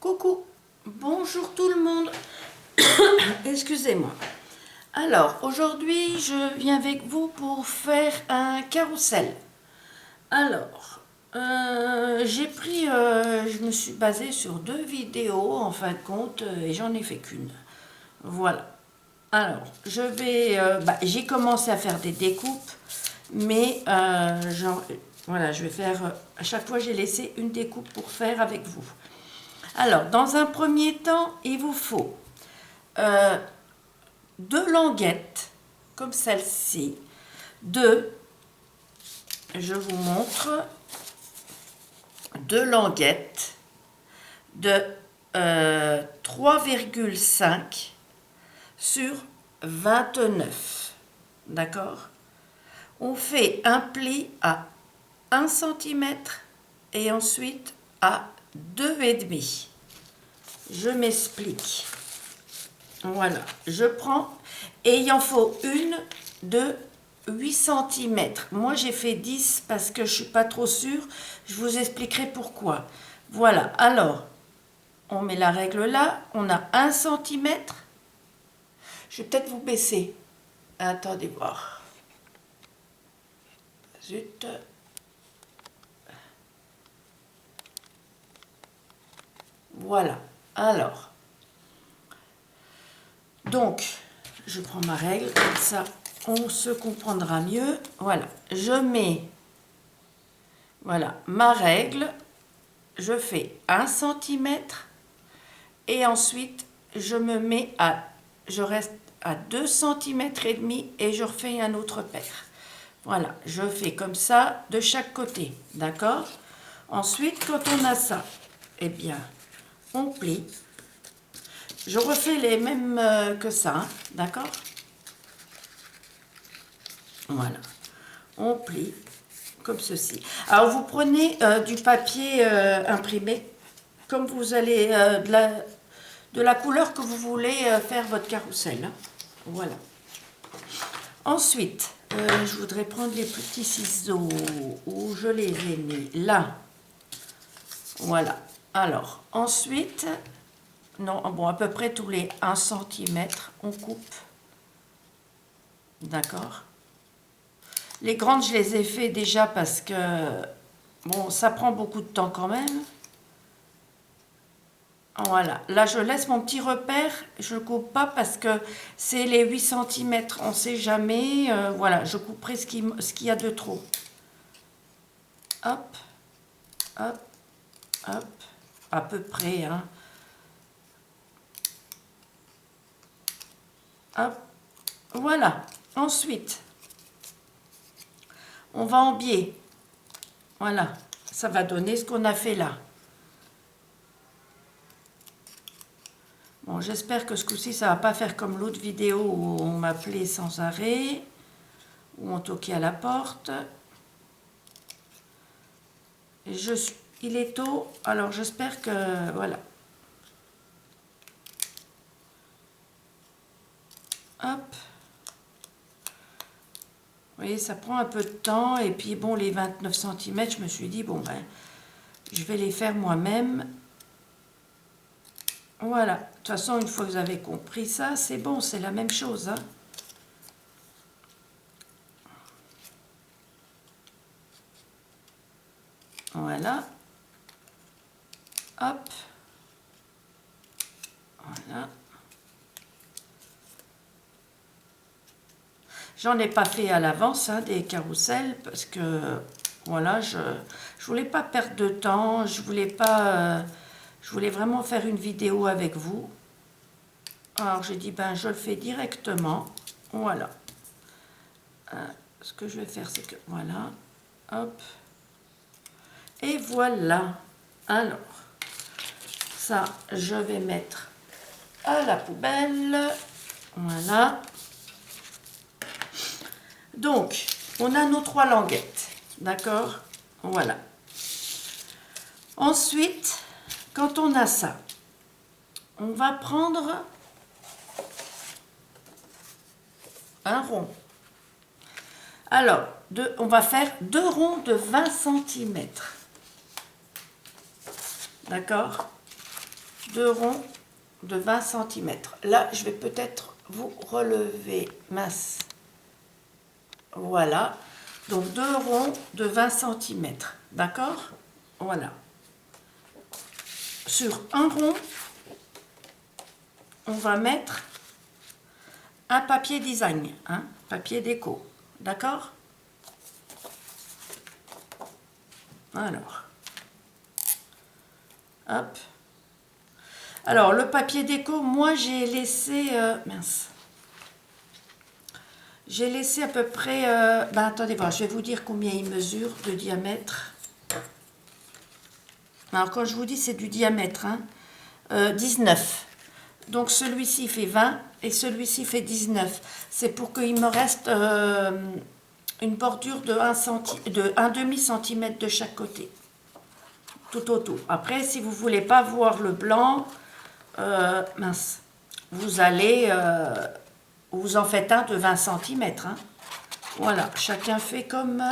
Coucou, bonjour tout le monde. Excusez-moi. Alors, aujourd'hui, je viens avec vous pour faire un carrousel. Alors, je me suis basée sur 2 vidéos en fin de compte et j'en ai fait qu'une. Voilà. Alors, j'ai commencé à faire des découpes, mais voilà, je vais faire, à chaque fois j'ai laissé une découpe pour faire avec vous. Alors, dans un premier temps, il vous faut 2 languettes, comme celle-ci, je vous montre, 2 languettes de 3,5 sur 29, d'accord? On fait un pli à 1 cm et ensuite à 2,5. Je m'explique. Voilà, je prends et il en faut une de 8 cm. Moi j'ai fait 10 parce que je suis pas trop sûre. Je vous expliquerai pourquoi. Voilà, alors on met la règle là, on a 1 cm. Je vais peut-être vous baisser. Attendez voir. Zut. Voilà. Alors, donc, je prends ma règle, comme ça, on se comprendra mieux. Voilà, je mets, voilà, ma règle, je fais 1 cm, et ensuite, je reste à 2 cm et demi, et je refais un autre paire. Voilà, je fais comme ça, de chaque côté, d'accord? Ensuite, quand on a ça, eh bien, on plie. Je refais les mêmes que ça, hein, d'accord? Voilà. On plie comme ceci. Alors, vous prenez du papier imprimé, comme vous allez, de la couleur que vous voulez faire votre carrousel. Hein. Voilà. Ensuite, je voudrais prendre les petits ciseaux où je les ai mis. Là. Voilà. Alors, ensuite... Non, bon, à peu près tous les 1 cm, on coupe. D'accord. Les grandes, je les ai fait déjà parce que, bon, ça prend beaucoup de temps quand même. Voilà. Là, je laisse mon petit repère. Je ne coupe pas parce que c'est les 8 cm. On ne sait jamais. Voilà, je couperai ce qu'il y a de trop. Hop, hop, hop. À peu près, hein. Hop, voilà. Ensuite, on va en biais. Voilà, ça va donner ce qu'on a fait là. Bon, j'espère que ce coup-ci, ça va pas faire comme l'autre vidéo où on m'appelait sans arrêt, où on toquait à la porte. Et il est tôt, alors j'espère que... Voilà. Hop. Vous voyez, ça prend un peu de temps. Et puis, bon, les 29 cm, je me suis dit, bon, ben, je vais les faire moi-même. Voilà. De toute façon, une fois que vous avez compris ça, c'est bon, c'est la même chose. Hein. Voilà. Hop. Voilà. J'en ai pas fait à l'avance hein, des carousels parce que voilà, je voulais pas perdre de temps, je voulais vraiment faire une vidéo avec vous. Alors j'ai dit ben je le fais directement. Voilà. Ce que je vais faire c'est que voilà, hop. Et voilà. Alors ça je vais mettre à la poubelle. Voilà. Donc, on a nos 3 languettes, d'accord? Voilà. Ensuite, quand on a ça, on va prendre un rond. Alors, on va faire 2 ronds de 20 cm. D'accord? 2 ronds de 20 cm. Là, je vais peut-être vous relever, mince. Voilà. Donc 2 ronds de 20 cm. D'accord? Voilà. Sur un rond, on va mettre un papier design, hein, papier déco. D'accord? Alors. Hop. Alors, le papier déco, moi, j'ai laissé... mince. J'ai laissé à peu près... attendez voir, je vais vous dire combien il mesure de diamètre. Alors, quand je vous dis, c'est du diamètre. Hein, 19. Donc, celui-ci fait 20 et celui-ci fait 19. C'est pour qu'il me reste une bordure de 1 demi-centimètre de chaque côté. Tout autour. Après, si vous ne voulez pas voir le blanc, mince, vous allez... vous en faites un de 20 cm. Hein. Voilà, chacun fait comme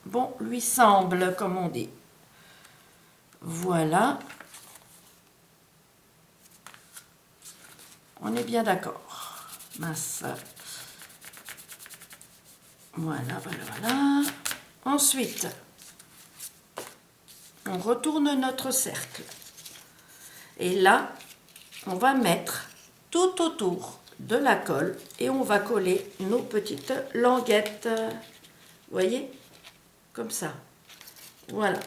bon lui semble, comme on dit. Voilà. On est bien d'accord. Mince. Voilà, voilà, voilà. Ensuite, on retourne notre cercle. Et là, on va mettre tout autour de la colle et on va coller nos petites languettes. Vous voyez? Comme ça. Voilà.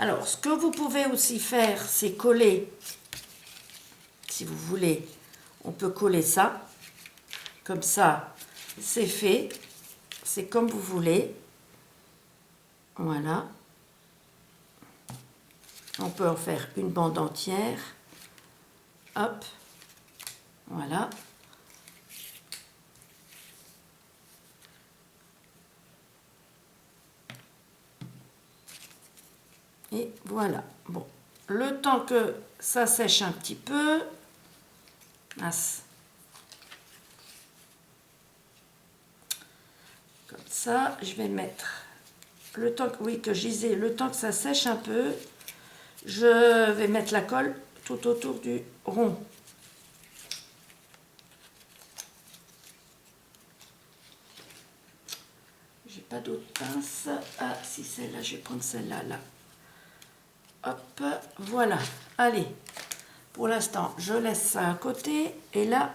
Alors, ce que vous pouvez aussi faire, c'est coller, si vous voulez, on peut coller ça. Comme ça, c'est fait. C'est comme vous voulez. Voilà. On peut en faire une bande entière. Hop. Voilà. Et voilà. Bon. Le temps que ça sèche un petit peu. Mince. Comme ça, je vais mettre le temps que, oui, que je disais, le temps que ça sèche un peu, je vais mettre la colle tout autour du rond. J'ai pas d'autre pince. Ah, si celle-là, je vais prendre celle-là, là. Hop, voilà. Allez, pour l'instant, je laisse ça à côté. Et là,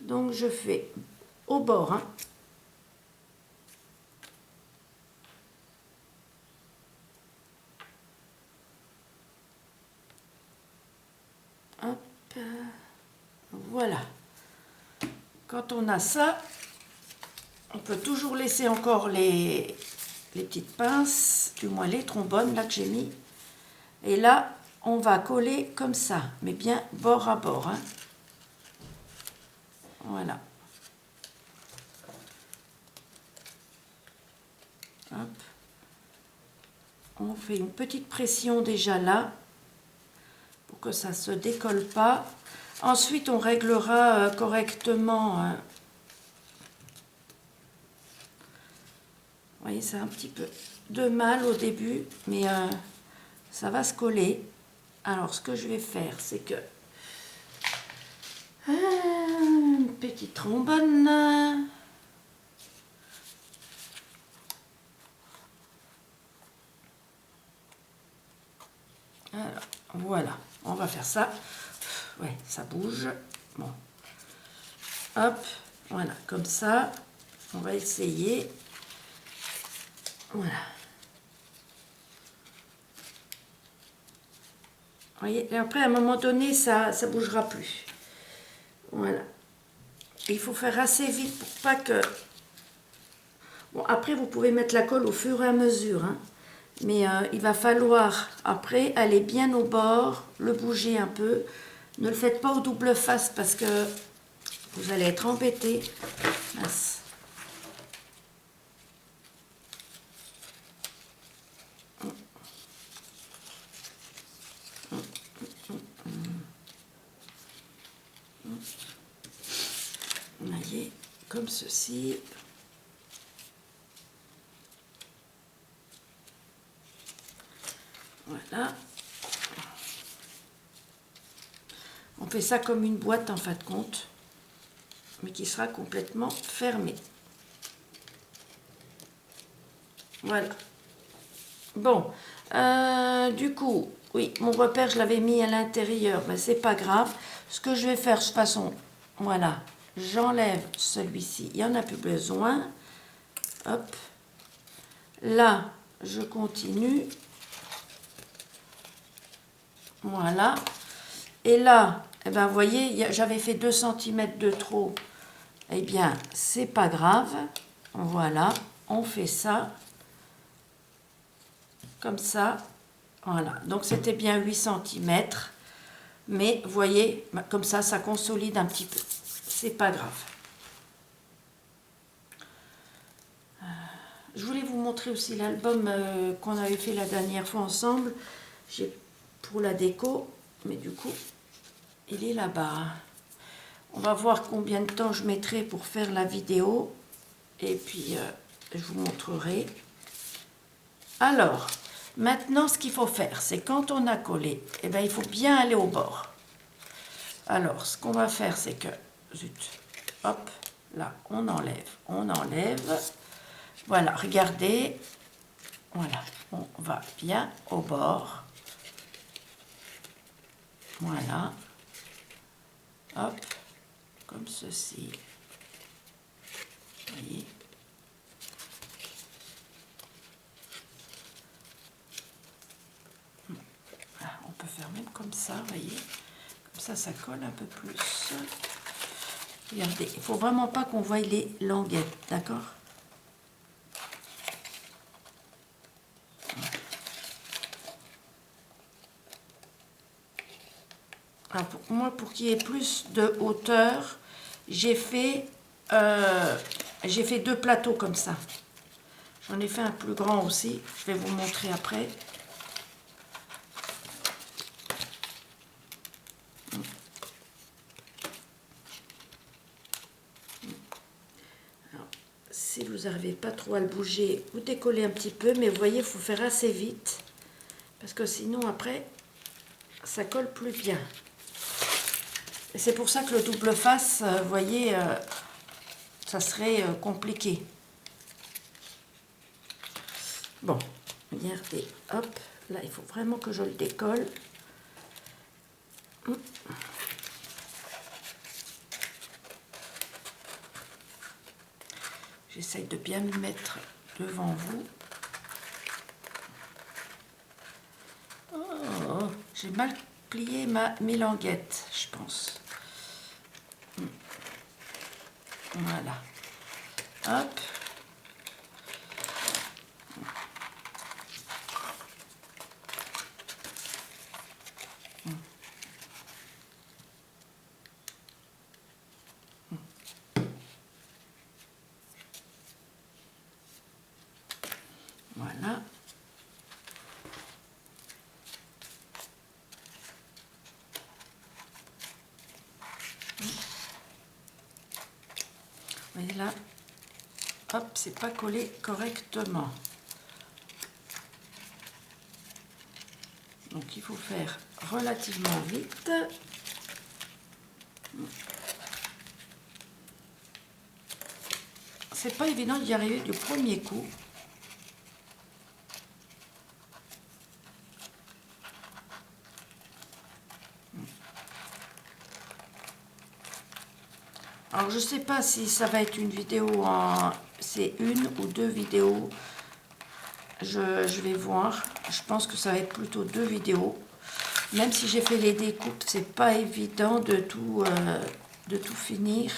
donc je fais au bord, hein. Hop, voilà. Quand on a ça, on peut toujours laisser encore les petites pinces, du moins les trombones là que j'ai mis. Et là, on va coller comme ça, mais bien bord à bord. Hein. Voilà. Hop. On fait une petite pression déjà là, pour que ça ne se décolle pas. Ensuite, on réglera correctement. Vous voyez, c'est un petit peu de mal au début, mais ça va se coller. Alors, ce que je vais faire, c'est que une petite trombone. Alors, voilà, on va faire ça. Ouais, ça bouge. Bon. Hop, voilà, comme ça. On va essayer. Voilà. Vous voyez, et après, à un moment donné, ça ne bougera plus. Voilà. Et il faut faire assez vite pour pas que... Bon, après, vous pouvez mettre la colle au fur et à mesure. Hein. Mais il va falloir, après, aller bien au bord, le bouger un peu. Ne le faites pas au double face parce que vous allez être embêté. Mince. Vous voyez, comme ceci. Voilà. On fait ça comme une boîte en fin de compte, mais qui sera complètement fermée. Voilà. Bon, du coup, oui, mon repère, je l'avais mis à l'intérieur, mais c'est pas grave. Ce que je vais faire, de toute façon, voilà, j'enlève celui-ci, il n'y en a plus besoin. Hop. Là, je continue. Voilà. Et là, eh ben, vous voyez, j'avais fait 2 cm de trop. Eh bien, c'est pas grave. Voilà, on fait ça. Comme ça. Voilà. Donc, c'était bien 8 cm. Mais, vous voyez, comme ça consolide un petit peu. C'est pas grave. Je voulais vous montrer aussi l'album qu'on avait fait la dernière fois ensemble. J'ai pour la déco, mais du coup, il est là-bas. On va voir combien de temps je mettrai pour faire la vidéo. Et puis, je vous montrerai. Alors, maintenant, ce qu'il faut faire, c'est quand on a collé, eh ben, il faut bien aller au bord. Alors, ce qu'on va faire, c'est que, zut, hop, là, on enlève. Voilà, regardez. Voilà, on va bien au bord. Voilà. Hop, comme ceci. Vous voyez. Voilà, on peut faire même comme ça, vous voyez. Comme ça colle un peu plus. Regardez, il ne faut vraiment pas qu'on voie les languettes, d'accord? Alors pour qu'il y ait plus de hauteur, j'ai fait 2 plateaux comme ça. J'en ai fait un plus grand aussi, je vais vous montrer après. Alors, si vous n'arrivez pas trop à le bouger, vous décollez un petit peu, mais vous voyez, il faut faire assez vite, parce que sinon après, ça colle plus bien. Et c'est pour ça que le double face, vous voyez, ça serait compliqué. Bon, regardez, hop, là il faut vraiment que je le décolle. J'essaye de bien me mettre devant vous. Oh, j'ai mal plié mes languettes, je pense. Voilà. Hop. Voilà. Vous voyez là, hop, c'est pas collé correctement. Donc il faut faire relativement vite. C'est pas évident d'y arriver du premier coup. Alors je sais pas si ça va être une vidéo en... C'est une ou 2 vidéos. Je vais voir. Je pense que ça va être plutôt 2 vidéos. Même si j'ai fait les découpes, c'est pas évident de tout finir.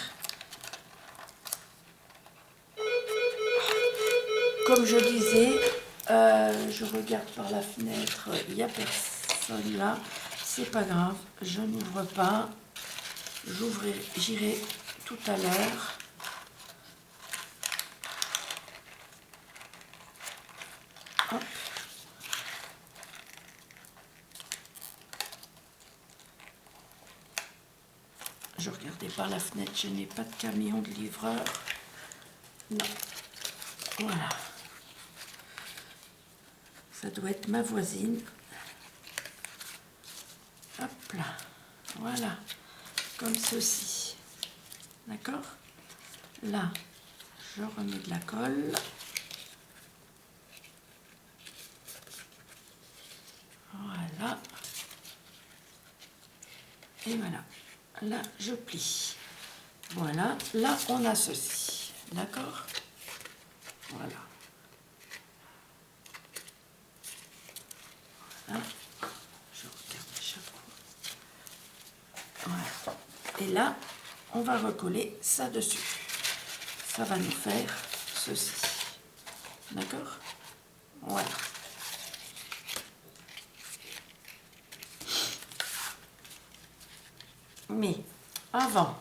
Comme je disais, je regarde par la fenêtre, il n'y a personne là. C'est pas grave, je n'ouvre pas. J'irai tout à l'heure. Hop. Je regardais par la fenêtre, je n'ai pas de camion de livreur. Non. Voilà. Ça doit être ma voisine. Hop là. Voilà. comme ceci. D'accord? Là, je remets de la colle. Voilà. Et voilà. Là, je plie. Voilà. Là, on a ceci. D'accord? Voilà. Voilà. Je regarde chaque fois. Voilà. Et là, on va recoller ça dessus. Ça va nous faire ceci. D'accord? Voilà. Mais avant,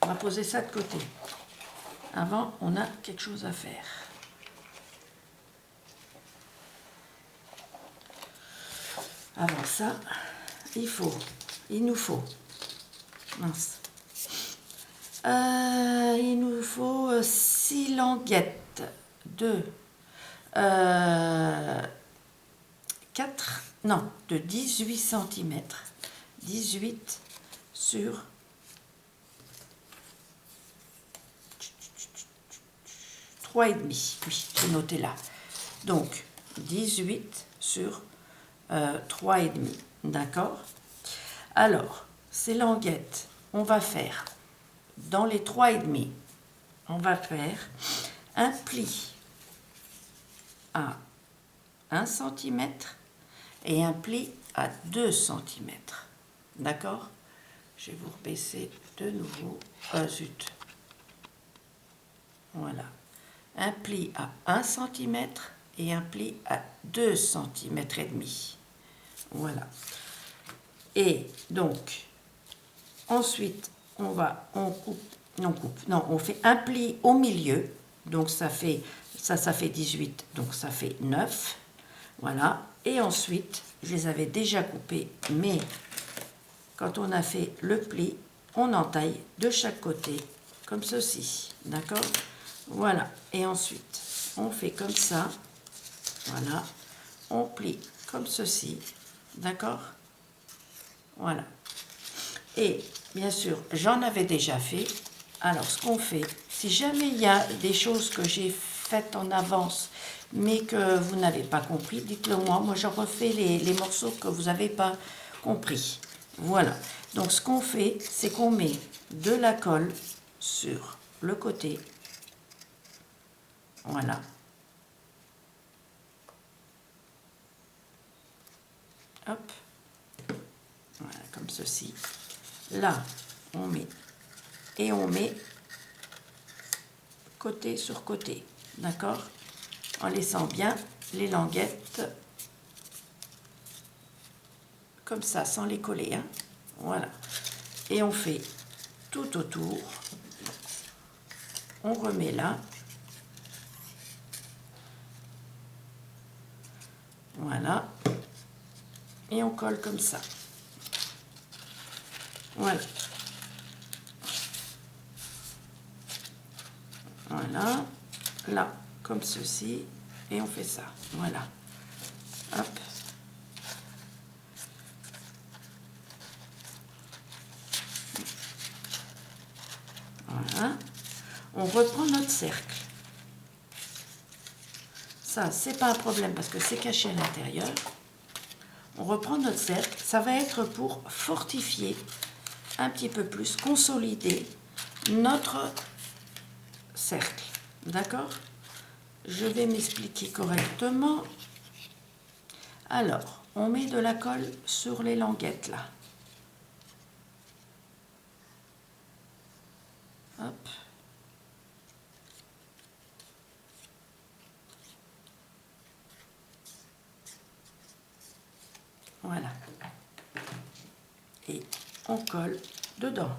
on va poser ça de côté. Avant, on a quelque chose à faire. Avant ça, il nous faut, mince, il nous faut 6 languettes de 4, non, de 18 cm. 18 sur 3,5. Oui, j'ai noté là. Donc, 18 sur 3,5. D'accord? Alors, ces languettes, on va faire, dans les 3,5, on va faire un pli à 1 cm et un pli à 2 cm. D'accord? Je vais vous rebaisser de nouveau. Zut. Voilà. Un pli à 1 cm et un pli à 2 cm et demi. Voilà. Et donc, ensuite, on fait un pli au milieu. Donc, ça fait 18, donc ça fait 9. Voilà. Et ensuite, je les avais déjà coupés, mais quand on a fait le pli, on entaille de chaque côté, comme ceci. D'accord? Voilà. Et ensuite, on fait comme ça. Voilà. On plie comme ceci. D'accord? Voilà. Et bien sûr, j'en avais déjà fait. Alors, ce qu'on fait, si jamais il y a des choses que j'ai faites en avance, mais que vous n'avez pas compris, dites-le moi. Moi, je refais les morceaux que vous n'avez pas compris. Voilà. Donc, ce qu'on fait, c'est qu'on met de la colle sur le côté. Voilà. Hop. Voilà, comme ceci. Là, on met côté sur côté, d'accord, en laissant bien les languettes comme ça, sans les coller, hein. Voilà. Et on fait tout autour, on remet là, voilà, et on colle comme ça. Voilà. Voilà, là, comme ceci, et on fait ça. Voilà. Hop. Voilà. On reprend notre cercle. Ça, c'est pas un problème parce que c'est caché à l'intérieur. On reprend notre cercle. Ça va être pour fortifier un petit peu plus, consolider notre cercle. D'accord? Je vais m'expliquer correctement. Alors, on met de la colle sur les languettes là. Hop. Voilà. Et on colle dedans.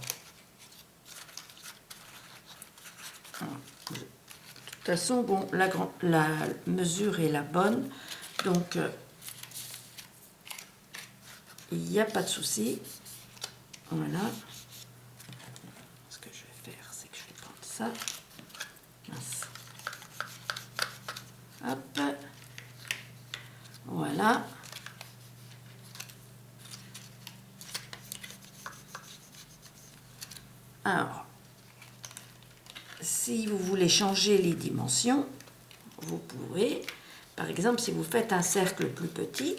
De toute façon, bon, la mesure est la bonne, donc il n'y a pas de souci. Voilà. Ce que je vais faire, c'est que je vais prendre ça. Mince. Hop. Voilà. Alors, si vous voulez changer les dimensions, vous pouvez, par exemple, si vous faites un cercle plus petit,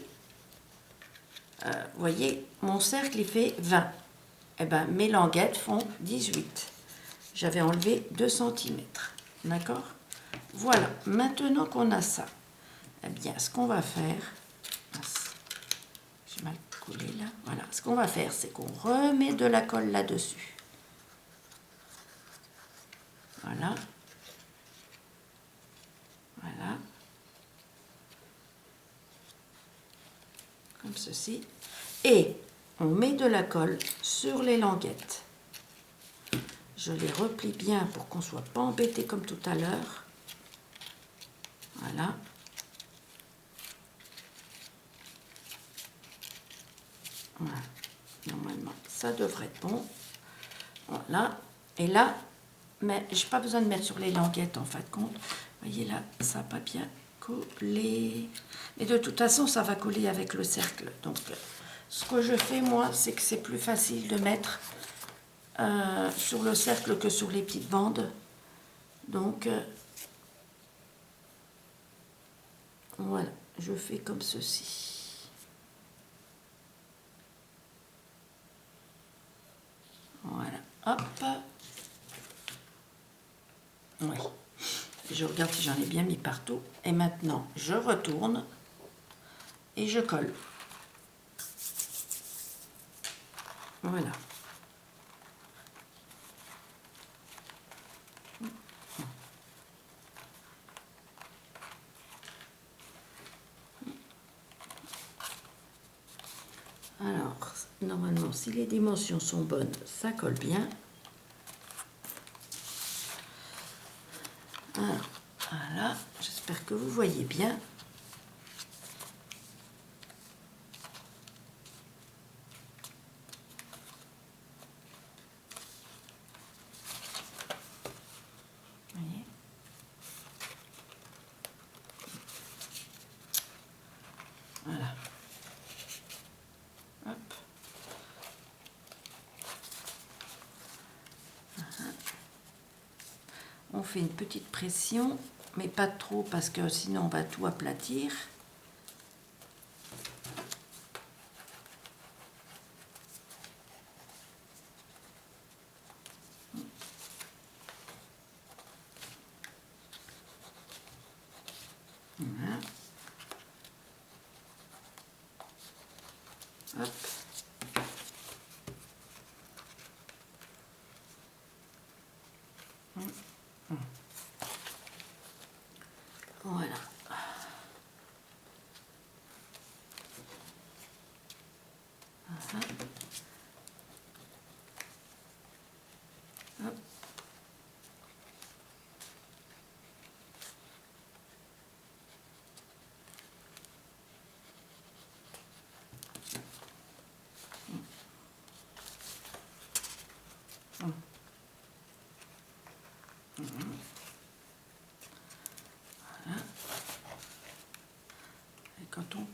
vous voyez, mon cercle, il fait 20. Eh bien, mes languettes font 18. J'avais enlevé 2 cm. D'accord? Voilà, maintenant qu'on a ça, eh bien, ce qu'on va faire, j'ai mal collé là, voilà, ce qu'on va faire, c'est qu'on remet de la colle là-dessus. Voilà. Voilà. Comme ceci. Et on met de la colle sur les languettes. Je les replie bien pour qu'on ne soit pas embêté comme tout à l'heure. Voilà. Voilà. Normalement, ça devrait être bon. Voilà. Et là, mais j'ai pas besoin de mettre sur les languettes en fin de compte. Vous voyez là, ça n'a pas bien collé. Mais de toute façon, ça va coller avec le cercle. Donc, ce que je fais, moi, c'est que c'est plus facile de mettre sur le cercle que sur les petites bandes. Donc, voilà, je fais comme ceci. Voilà, hop. Oui. Je regarde si j'en ai bien mis partout. Et maintenant, je retourne et je colle. Voilà. Alors, normalement, si les dimensions sont bonnes, ça colle bien. Alors, voilà, j'espère que vous voyez bien. Vous voyez ? Voilà. Hop. On fait une petite pression, mais pas trop parce que sinon on va tout aplatir. Voilà. Hop. Voilà. Hop. Voilà. Et quand on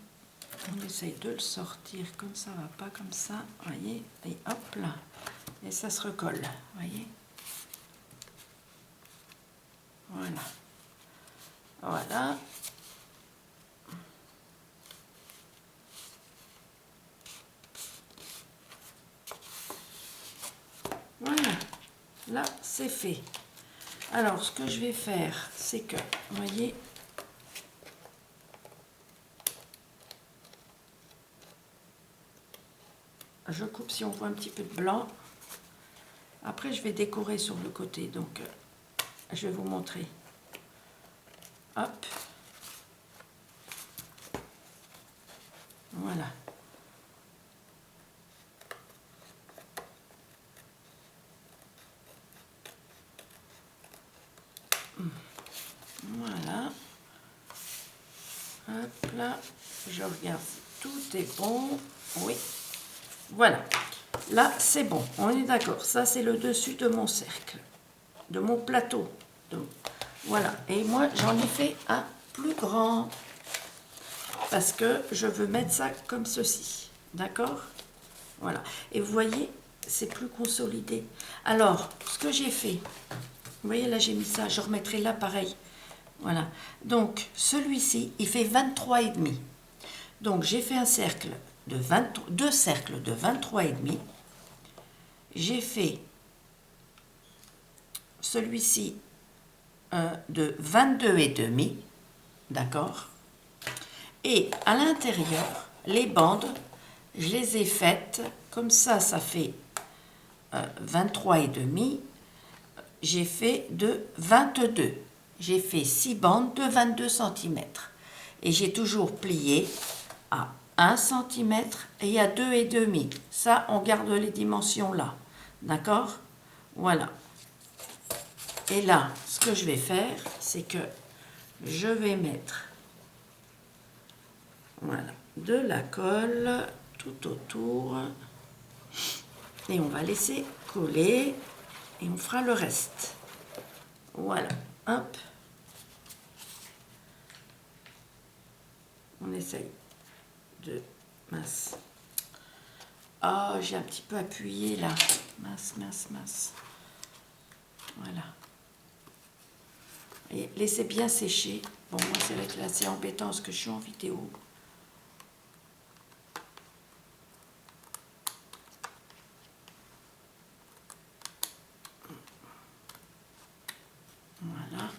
essaye de le sortir comme ça, va pas comme ça, voyez, et hop là, et ça se recolle, voyez. Voilà. Voilà. Voilà. Là, c'est fait. Alors, ce que je vais faire, c'est que, vous voyez, je coupe si on voit un petit peu de blanc. Après, je vais décorer sur le côté, donc je vais vous montrer. Hop. Voilà. Voilà. Hop là. Je regarde si tout est bon. Oui. Voilà. Là, c'est bon. On est d'accord. Ça, c'est le dessus de mon cercle. De mon plateau. Voilà. Et moi, j'en ai fait un plus grand. Parce que je veux mettre ça comme ceci. D'accord? Voilà. Et vous voyez, c'est plus consolidé. Alors, ce que j'ai fait, vous voyez là j'ai mis ça, je remettrai là pareil. Voilà. Donc, celui-ci, il fait 23,5. Donc, j'ai fait un cercle de 2 cercles de 23,5. J'ai fait celui-ci de 22,5. D'accord? Et à l'intérieur, les bandes, je les ai faites comme ça, ça fait 23,5. J'ai fait de 22. J'ai fait 6 bandes de 22 cm. Et j'ai toujours plié à 1 cm et à 2,5. Ça, on garde les dimensions là. D'accord? Voilà. Et là, ce que je vais faire, c'est que je vais mettre voilà, de la colle tout autour. Et on va laisser coller et on fera le reste. Voilà, hop. On essaye de mince. Oh, j'ai un petit peu appuyé là. Mince, mince, mince. Voilà. Et laissez bien sécher. Bon, moi, c'est vrai que là, c'est embêtant parce que je suis en vidéo. Voilà.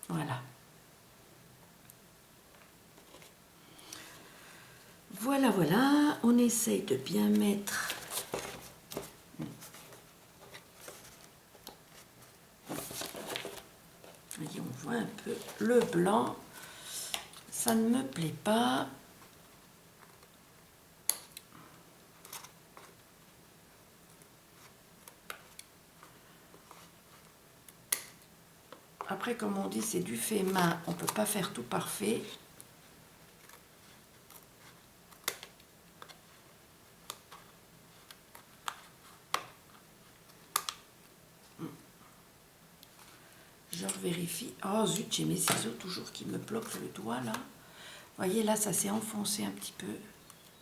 Voilà. Voilà, voilà. On essaye de bien mettre. Voyez, on voit un peu le blanc. Ça ne me plaît pas. Après, comme on dit, c'est du fait main. On ne peut pas faire tout parfait. Je vérifie. Oh zut, j'ai mes ciseaux toujours qui me bloquent le doigt là. Vous voyez là, ça s'est enfoncé un petit peu.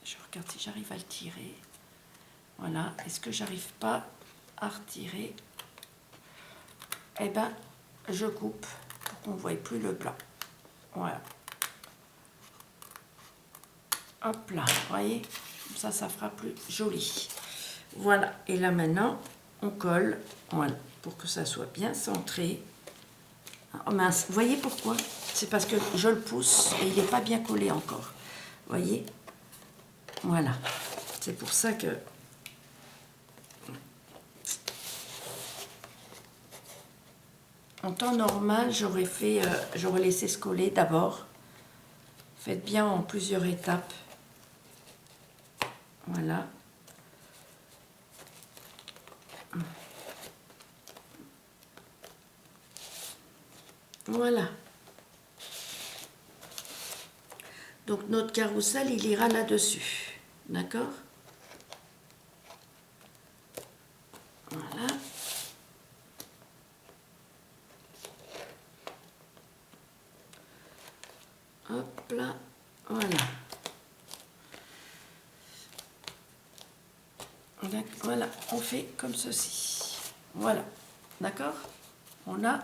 Je regarde si j'arrive à le tirer. Voilà. Est-ce que j'arrive pas à retirer? Eh ben, je coupe pour qu'on ne voie plus le blanc. Voilà. Hop là, vous voyez? Comme ça fera plus joli. Voilà. Et là maintenant, on colle. Voilà. Pour que ça soit bien centré. Oh mince, vous voyez pourquoi? C'est parce que je le pousse et il n'est pas bien collé encore. Vous voyez? Voilà. C'est pour ça que... En temps normal, j'aurais laissé se coller d'abord. Faites bien en plusieurs étapes. Voilà. Voilà. Donc notre carrousel, il ira là-dessus. D'accord? Voilà. Hop là. Voilà. Voilà, on fait comme ceci. Voilà. D'accord? On a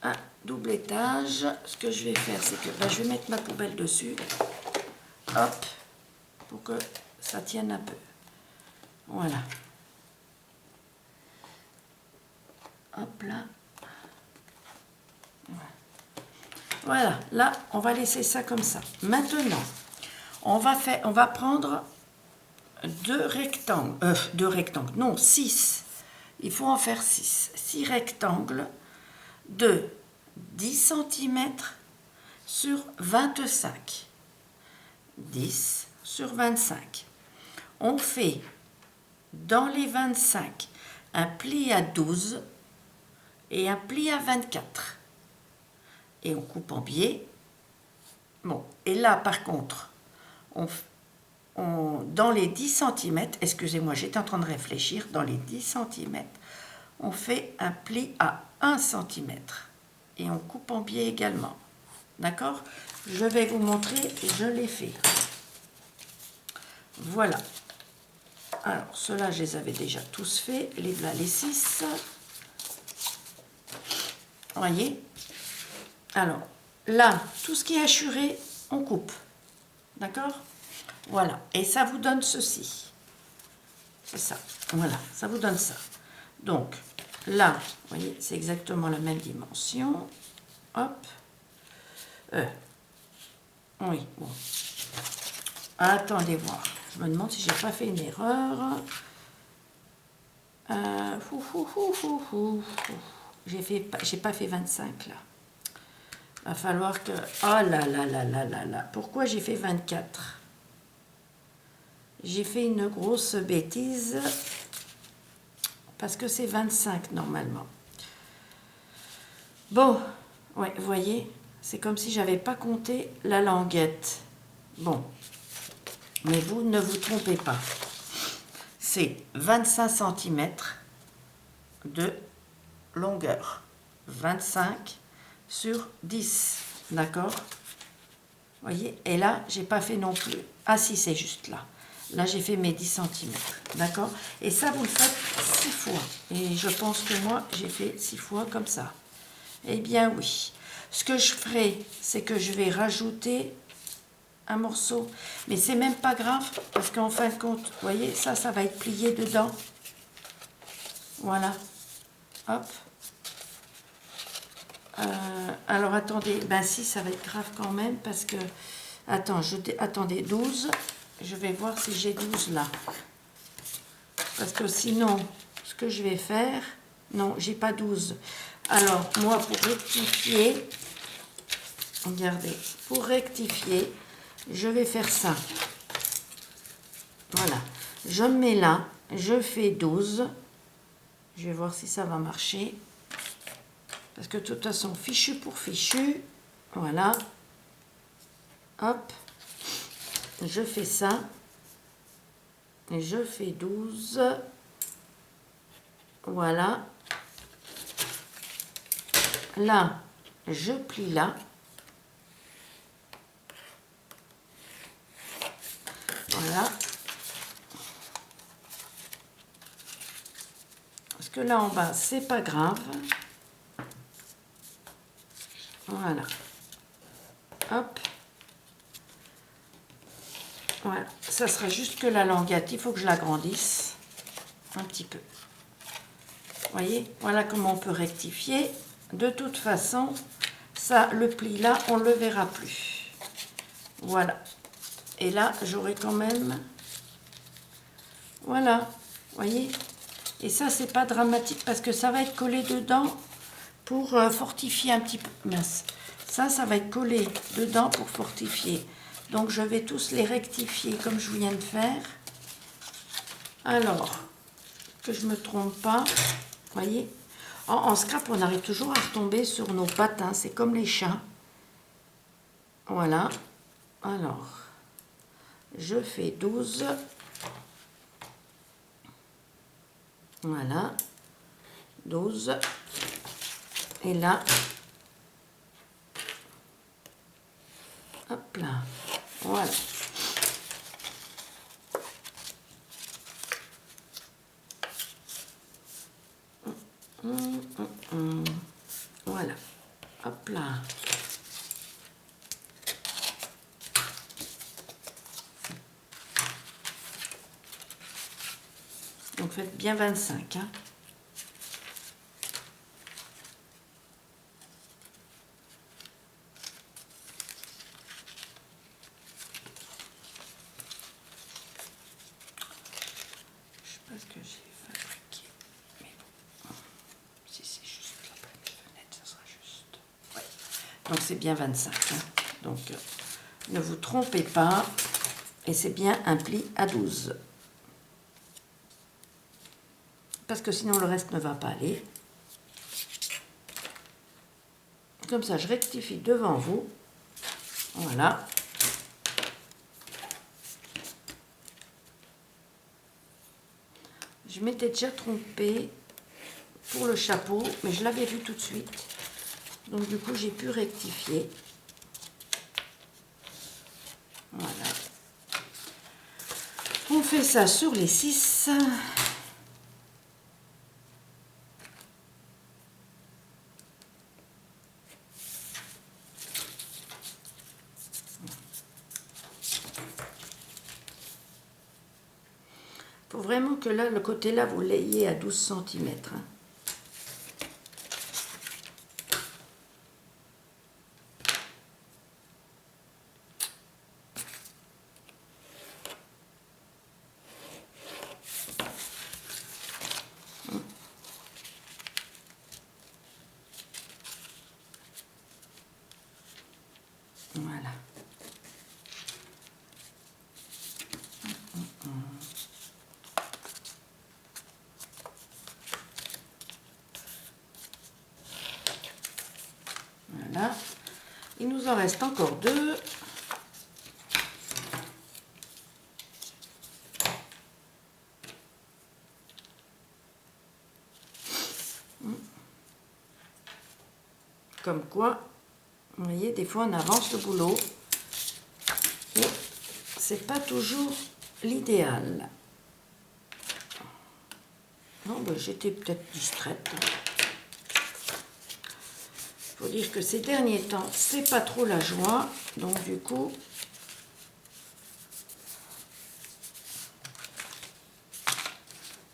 un double étage. Ce que je vais faire, c'est que je vais mettre ma poubelle dessus. Hop. Pour que ça tienne un peu. Voilà. Hop là. Voilà, là, on va laisser ça comme ça. Maintenant, on va prendre deux rectangles, non, 6. Il faut en faire 6. 6 rectangles de 10 cm sur 25. 10 sur 25. On fait dans les 25 un pli à 12 et un pli à 24. Et on coupe en biais. Bon, et là par contre, dans les 10 cm, excusez-moi, j'étais en train de réfléchir, dans les 10 cm, on fait un pli à 1 cm. Et on coupe en biais également. D'accord? Je vais vous montrer, je l'ai fait. Voilà. Alors, ceux-là, je les avais déjà tous faits. Les 6. Voyez? Alors, là, tout ce qui est hachuré, on coupe. D'accord? Voilà. Et ça vous donne ceci. C'est ça. Voilà, ça vous donne ça. Donc, là, vous voyez, c'est exactement la même dimension. Hop. Oui, bon. Attendez voir. Je me demande si j'ai pas fait une erreur. J'ai pas fait 25 là. Va falloir que... Oh là là là là là là. Pourquoi j'ai fait 24? J'ai fait une grosse bêtise. Parce que c'est 25 normalement. Bon, ouais, vous voyez, c'est comme si j'avais pas compté la languette. Bon, mais vous ne vous trompez pas. C'est 25 cm de longueur. 25 sur 10, d'accord? Vous voyez, et là, j'ai pas fait non plus. Ah si, c'est juste là. Là, j'ai fait mes 10 cm, d'accord? Et ça, vous le faites 6 fois. Et je pense que moi, j'ai fait 6 fois comme ça. Eh bien oui. Ce que je ferai, c'est que je vais rajouter un morceau. Mais c'est même pas grave, parce qu'en fin de compte, vous voyez, ça va être plié dedans. Voilà. Hop. Alors attendez, ben si, ça va être grave quand même, parce que... Attendez, 12. Je vais voir si j'ai 12 là. Parce que sinon, ce que je vais faire... Non, j'ai pas 12. Alors, moi, pour rectifier... Regardez, pour rectifier, je vais faire ça. Voilà. Je me mets là, je fais 12. Je vais voir si ça va marcher. Parce que de toute façon, fichu pour fichu. Voilà. Hop. Je fais ça. Et je fais 12. Voilà. Là, je plie là. Voilà. Parce que là en bas, c'est pas grave. Voilà. Hop. Voilà. Ça sera juste que la languette, il faut que je l'agrandisse un petit peu. Vous voyez, voilà comment on peut rectifier. De toute façon, ça, le pli là, on ne le verra plus. Voilà. Et là, j'aurai quand même... Voilà. Vous voyez? Et ça, c'est pas dramatique parce que ça va être collé dedans pour fortifier un petit peu. Mince. Ça va être collé dedans pour fortifier. Donc, je vais tous les rectifier comme je viens de faire. Alors, que je ne me trompe pas. Vous voyez? En scrap, on arrive toujours à retomber sur nos pattes. Hein. C'est comme les chats. Voilà. Alors, je fais 12. Voilà. 12. Et là, hop là. Voilà. Voilà. Hop là. Donc faites bien 25. Hein. Je sais pas ce que j'ai fabriqué. Mais bon. Si c'est juste la première fenêtre, ça sera juste. Ouais. Donc c'est bien 25. Hein. Donc ne vous trompez pas. Et c'est bien un pli à 12. Parce que sinon le reste ne va pas aller. Comme ça, je rectifie devant vous. Voilà. Je m'étais déjà trompée pour le chapeau, mais je l'avais vu tout de suite. Donc du coup, j'ai pu rectifier. fais ça sur les 6. Faut vraiment que là, le côté là, vous l'ayez à 12 cm. Voilà. Voilà. Il nous en reste encore 2. Comme quoi, vous voyez, des fois on avance le boulot. Et c'est pas toujours l'idéal. Non, ben, j'étais peut-être distraite. Faut dire que ces derniers temps, c'est pas trop la joie. Donc du coup,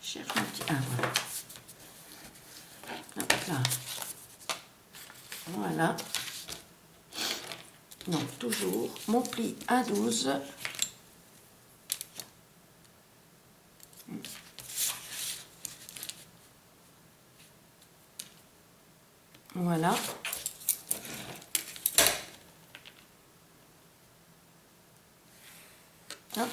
je cherche un petit... Ah, voilà. Hop là. Voilà. Donc toujours mon pli à 12. Voilà. Hop.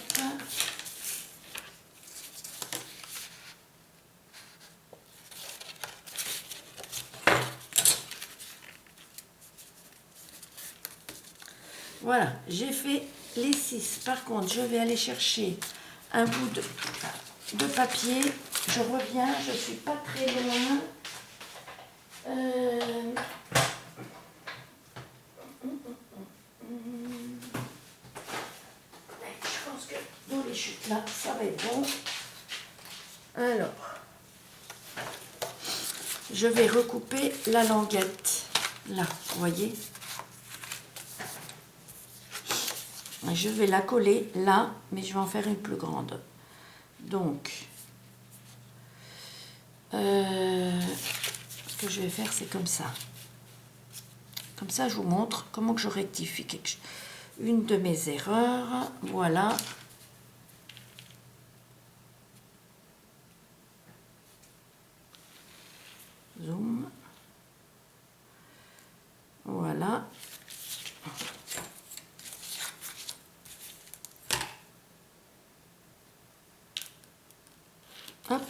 Voilà, j'ai fait les 6. Par contre, je vais aller chercher un bout de papier. Je reviens, je suis pas très loin. Je pense que dans les chutes là, ça va être bon. Alors, je vais recouper la languette. Là, vous voyez? Je vais la coller là, mais je vais en faire une plus grande. Donc, ce que je vais faire, c'est comme ça. Comme ça, je vous montre comment que je rectifie une de mes erreurs. Voilà. Zoom. Voilà. Hop.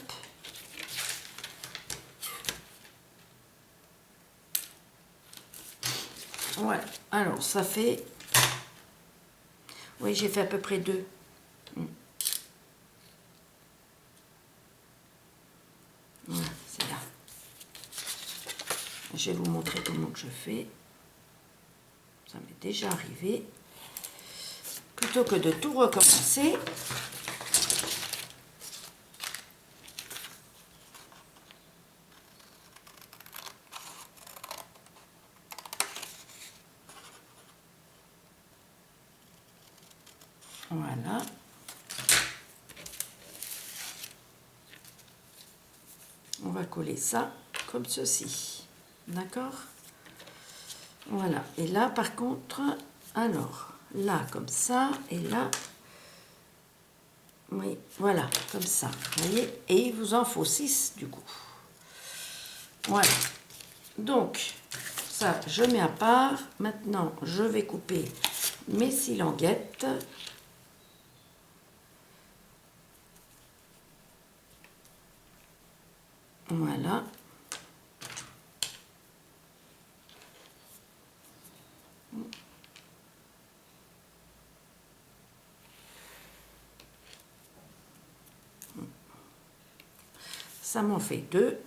Voilà. Alors, ça fait... Oui, j'ai fait à peu près 2. Voilà, c'est là. Je vais vous montrer comment que je fais. Ça m'est déjà arrivé. Plutôt que de tout recommencer. Voilà. On va coller ça comme ceci. D'accord? Voilà. Et là, par contre, alors, là, comme ça, et là, oui, voilà, comme ça. Vous voyez? Et il vous en faut 6, du coup. Voilà. Donc, ça, je mets à part. Maintenant, je vais couper mes 6 languettes. Voilà. Ça m'en fait 2.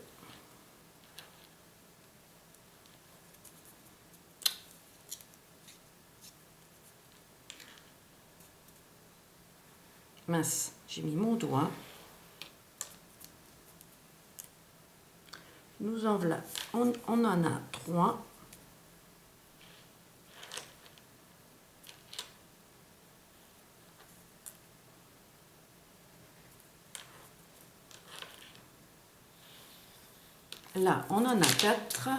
Mince, J'ai mis mon doigt. Nous en voilà. On en a 3. Là, on en a 4.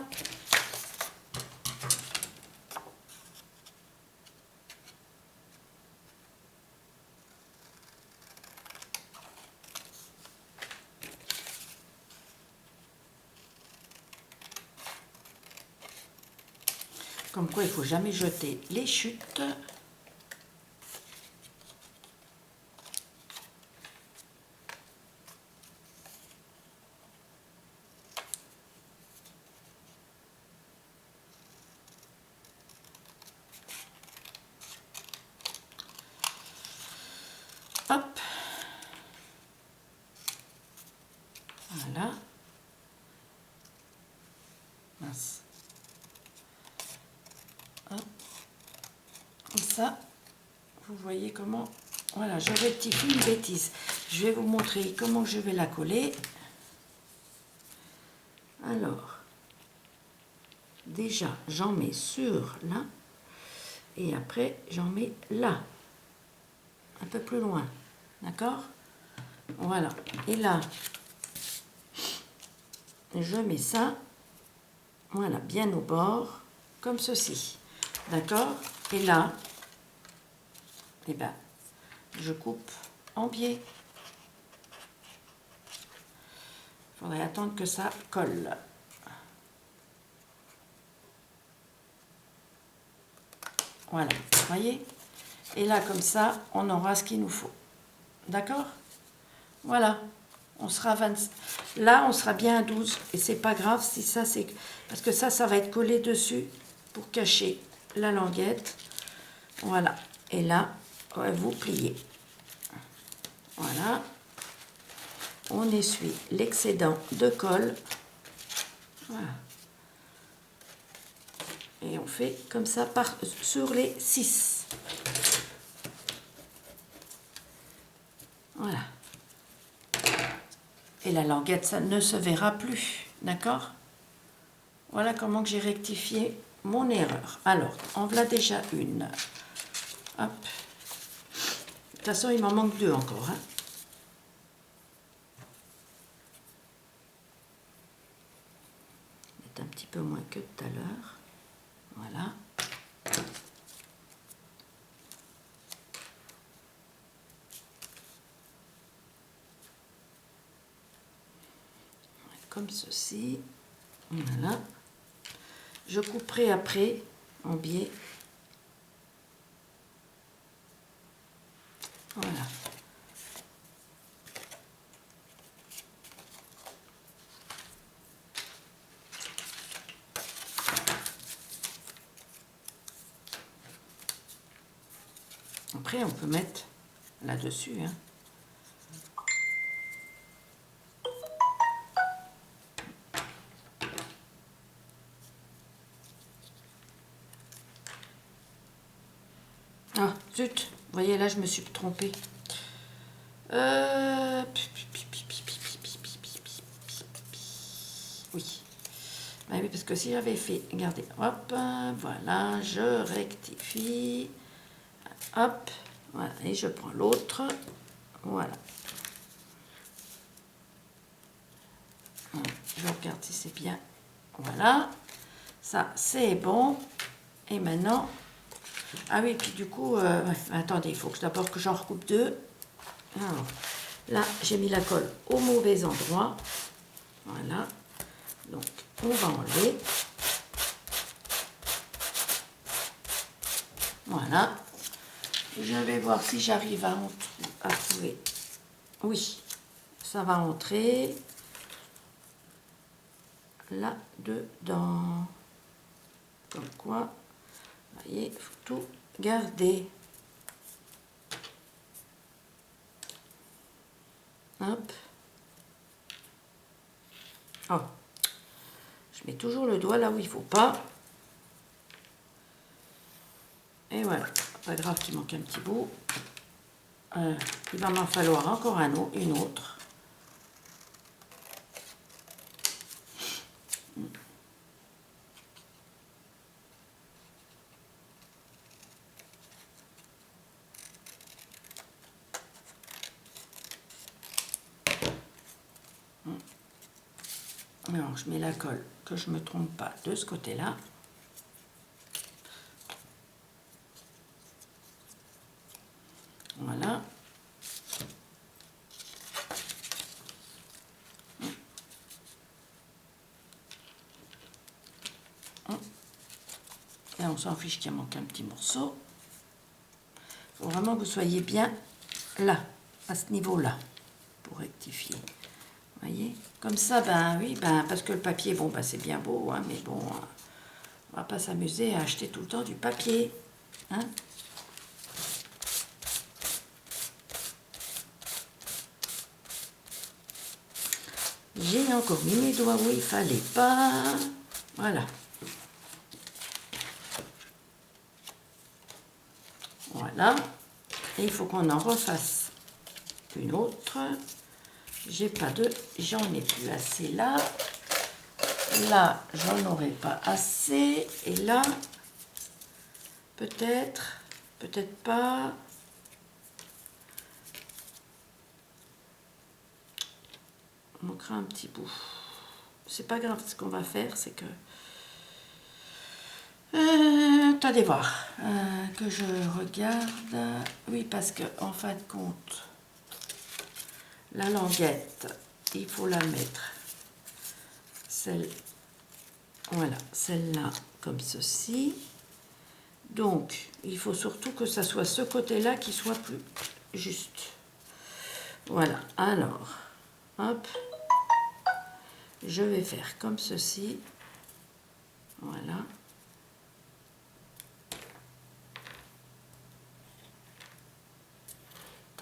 Comme quoi, il ne faut jamais jeter les chutes. Hop. Voilà. Mince. Hop. Comme ça, vous voyez comment... Voilà, je rectifie une bêtise. Je vais vous montrer comment je vais la coller. Alors, déjà, j'en mets sur là. Et après, j'en mets là. Un peu plus loin. D'accord? Voilà. Et là, je mets ça. Voilà, bien au bord. Comme ceci. D'accord? Et là, eh ben, je coupe en biais. Il faudrait attendre que ça colle. Voilà, vous voyez? Et là, comme ça, on aura ce qu'il nous faut. D'accord? Voilà. On sera 20... Là, on sera bien à 12. Et c'est pas grave si ça, c'est... Parce que ça va être collé dessus pour cacher la languette. Voilà. Et là, vous pliez. Voilà. On essuie l'excédent de colle. Voilà. Et on fait comme ça sur les 6. Voilà. Et la languette, ça ne se verra plus. D'accord? Voilà comment j'ai rectifié mon erreur. Alors, en voilà déjà une. Hop. De toute façon, il m'en manque 2 encore. Hein. Un petit peu moins que tout à l'heure. Voilà. Comme ceci. Voilà. Je couperai après en biais. Voilà. Après, on peut mettre là-dessus. Hein. Ah, zut. Vous voyez, là, je me suis trompée. Oui. Ah oui, parce que si j'avais fait... Regardez, hop, voilà, je rectifie. Hop, voilà, et je prends l'autre. Voilà. Je regarde si c'est bien. Voilà. Ça, c'est bon. Et maintenant... Ah oui, puis du coup... attendez, il faut que d'abord que j'en recoupe 2. Alors, là, j'ai mis la colle au mauvais endroit. Voilà. Donc, on va enlever. Voilà. Je vais voir si j'arrive à trouver. Oui, ça va entrer là-dedans. Comme quoi, vous voyez, il faut tout garder. Hop. Oh. Je mets toujours le doigt là où il ne faut pas. Et voilà. Pas grave qu'il manque un petit bout. il va m'en falloir encore une autre. Alors, je mets la colle, que je ne me trompe pas, de ce côté-là. Voilà. Et on s'en fiche qu'il manque un petit morceau. Il faut vraiment que vous soyez bien là, à ce niveau-là, pour rectifier. Vous voyez? Comme ça, ben oui, ben parce que le papier, bon, ben c'est bien beau, hein, mais bon, on va pas s'amuser à acheter tout le temps du papier. Hein? J'ai encore mis mes doigts où il fallait pas. Voilà. Voilà. Et il faut qu'on en refasse une autre. J'ai pas de... J'en ai plus assez là. Là, j'en aurai pas assez. Et là, peut-être, peut-être pas. On manquera un petit bout. C'est pas grave, ce qu'on va faire, c'est que... attendez voir. Que je regarde. Oui, parce que en fin de compte, la languette, il faut la mettre. Voilà, celle-là, comme ceci. Donc, il faut surtout que ça soit ce côté-là qui soit plus juste. Voilà, alors, hop, je vais faire comme ceci. Voilà.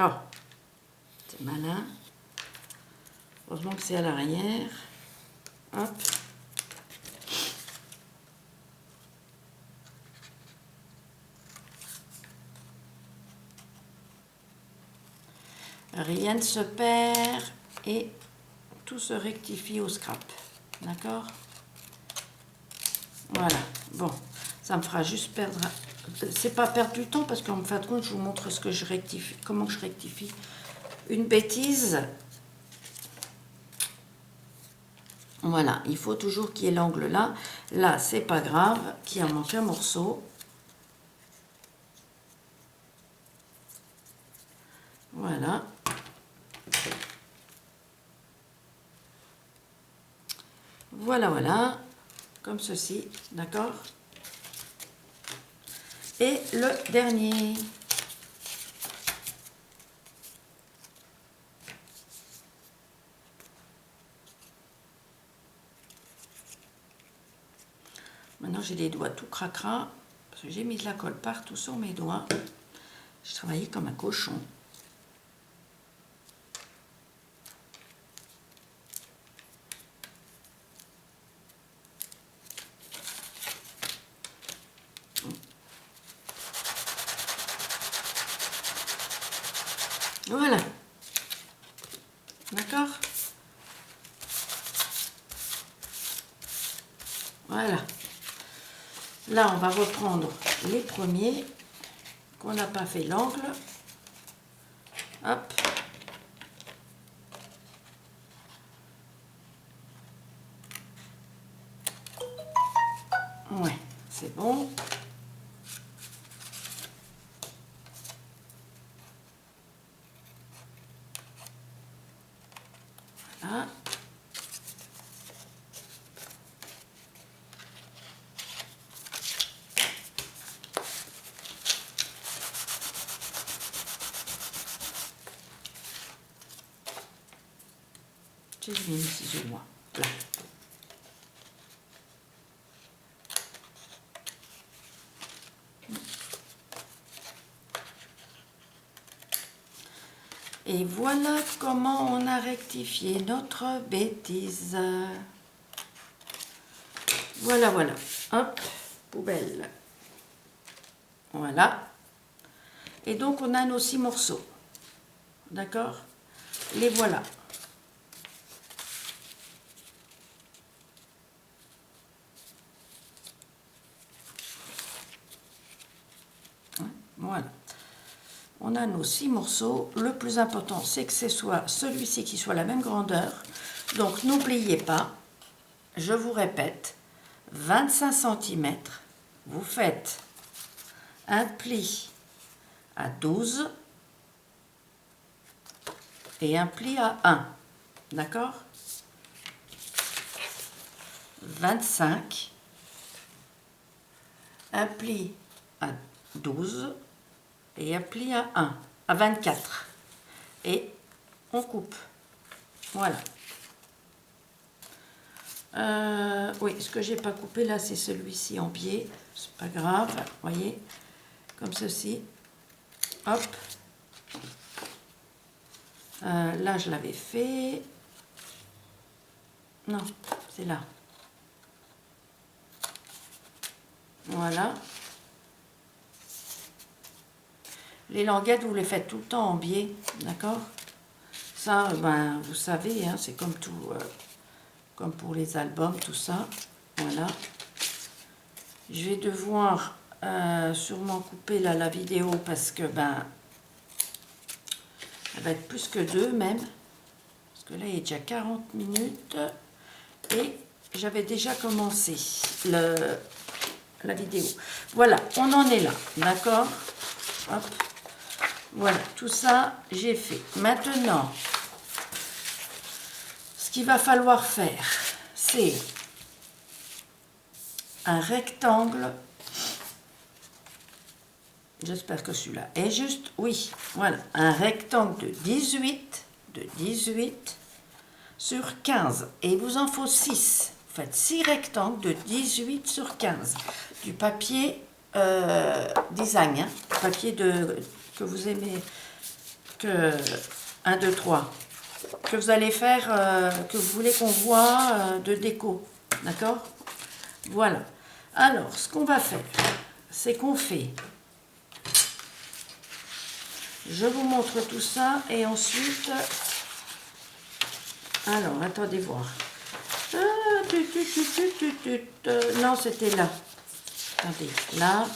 Oh, c'est malin. Heureusement que c'est à l'arrière. Hop. Rien ne se perd et tout se rectifie au scrap. D'accord? Voilà. Bon, ça me fera juste perdre... C'est pas perdre du temps parce qu'en fin de compte, je vous montre ce que je rectifie, comment je rectifie une bêtise. Voilà, il faut toujours qu'il y ait l'angle là. Là, c'est pas grave, qu'il en manque un morceau. Voilà. Voilà, voilà. Comme ceci, d'accord? Et le dernier. Maintenant, j'ai les doigts tout cracra, parce que j'ai mis de la colle partout sur mes doigts. Je travaillais comme un cochon. Voilà. D'accord? Voilà. Là, on va reprendre les premiers qu'on n'a pas fait l'angle. Hop. Ouais, c'est bon. Voilà. J'ai mis une ciseau, moi. Là. Et voilà comment on a rectifié notre bêtise. Voilà, voilà. Hop, poubelle. Voilà. Et donc, on a nos 6 morceaux. d'accord? Les voilà. Voilà. On a nos 6 morceaux. Le plus important, c'est que ce soit celui-ci qui soit la même grandeur. Donc, n'oubliez pas, je vous répète, 25 cm, vous faites un pli à 12 et un pli à 1. D'accord? 25, un pli à 12 et un pli à 1, à 24. Et on coupe. Voilà. Oui, ce que j'ai pas coupé là, c'est celui-ci en biais. C'est pas grave, voyez, comme ceci. Hop. Là, je l'avais fait. Non, c'est là. Voilà. Les languettes, vous les faites tout le temps en biais, d'accord? Ça, ben, vous savez, hein, c'est comme tout, comme pour les albums, tout ça. Voilà. Je vais devoir sûrement couper là la vidéo parce que, ben, elle va être plus que 2 même. Parce que là, il est déjà 40 minutes. Et j'avais déjà commencé la vidéo. Voilà, on en est là, d'accord? Hop. Voilà, tout ça, j'ai fait. Maintenant, ce qu'il va falloir faire, c'est un rectangle. J'espère que celui-là est juste. Oui, voilà, un rectangle de 18 sur 15. Et il vous en faut 6. Vous faites 6 rectangles de 18 sur 15. Du papier design, hein, papier que vous aimez, que 1, 2, 3, que vous allez faire, que vous voulez qu'on voit de déco. D'accord? Voilà. Alors, ce qu'on va faire, c'est qu'on fait... Je vous montre tout ça et ensuite... Alors, attendez voir. Non, c'était là. Attendez, là.